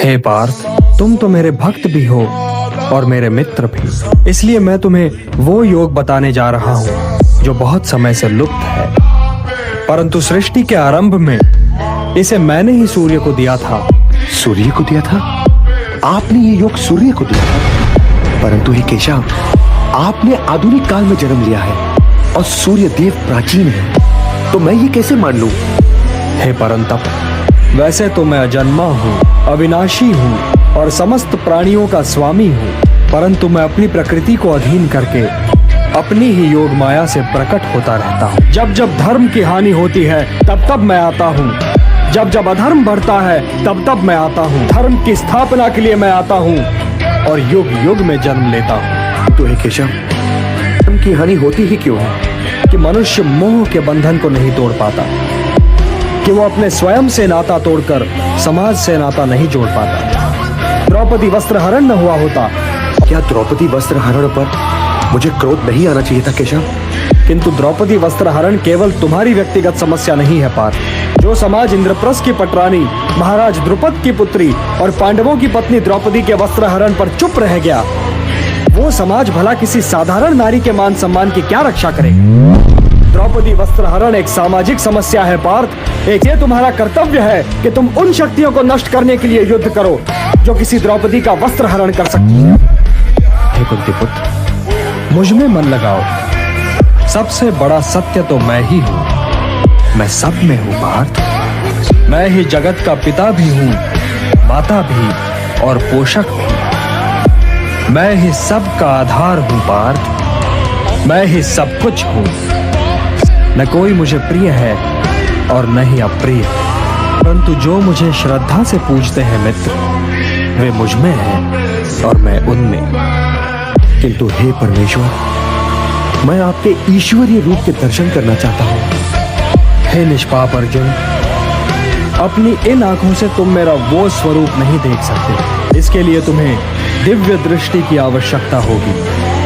हे पार्थ, तुम तो मेरे भक्त भी हो और मेरे मित्र भी, इसलिए मैं तुम्हें वो योग बताने जा रहा हूँ जो बहुत समय से लुप्त है, परंतु सृष्टि के आरंभ में इसे मैंने ही सूर्य को दिया था। सूर्य को दिया था? आपने ये योग सूर्य को दिया था? परंतु हे केशव, आपने आधुनिक काल में जन्म लिया है और सूर्य देव प्राचीन है, तो मैं ये कैसे मान लूं? हे परंतप, वैसे तो मैं अजन्मा हूँ, अविनाशी हूँ और समस्त प्राणियों का स्वामी हूँ, परंतु मैं अपनी प्रकृति को अधीन करके अपनी ही योग माया से प्रकट होता रहता हूँ। जब जब धर्म की हानि होती है तब तब मैं आता हूँ, जब जब अधर्म बढ़ता है तब तब मैं आता हूँ, धर्म की स्थापना के लिए मैं आता हूँ और युग युग में जन्म लेता हूँ। तो हे केशव, धर्म की हानि होती ही क्यों है? कि मनुष्य मोह के बंधन को नहीं तोड़ पाता, कि वो अपने स्वयं से नाता तोड़कर समाज से नाता नहीं जोड़ पाता। द्रौपदी वस्त्र हरण न हुआ होता। क्या द्रौपदी वस्त्र हरण पर मुझे क्रोध नहीं आना चाहिए था केशव? किंतु द्रौपदी वस्त्र हरण केवल तुम्हारी व्यक्तिगत समस्या नहीं है पार्थ। जो समाज इंद्रप्रस्थ की पटरानी महाराज द्रुपद की पुत्री और पांडवों की पत्नी द्रौपदी के वस्त्र हरण पर चुप रह गया, वो समाज भला किसी साधारण नारी के मान सम्मान की क्या रक्षा करे? द्रौपदी वस्त्र हरण एक सामाजिक समस्या है पार्थ। एक ये तुम्हारा कर्तव्य है कि तुम उन शक्तियों को नष्ट करने के लिए युद्ध करो जो किसी द्रौपदी का वस्त्र हरण कर सकती है। हे कुंती पुत्र, मुझ में मन लगाओ, सबसे बड़ा सत्य तो मैं ही हूँ। मैं सब में हूँ पार्थ। मैं ही जगत का पिता भी हूँ, माता भी और पोषक भी। मैं ही सब का आधार हूँ पार्थ। मैं ही सब कुछ हूँ। न कोई मुझे प्रिय है और न ही अप्रिय, परंतु जो मुझे श्रद्धा से पूजते हैं मित्र, वे मुझ में हैं और मैं उनमें। किंतु हे परमेश्वर, मैं आपके ईश्वरीय रूप के दर्शन करना चाहता हूँ। हे निष्पाप अर्जुन, अपनी इन आंखों से तुम मेरा वो स्वरूप नहीं देख सकते। इसके लिए तुम्हें दिव्य दृष्टि की आवश्यकता होगी।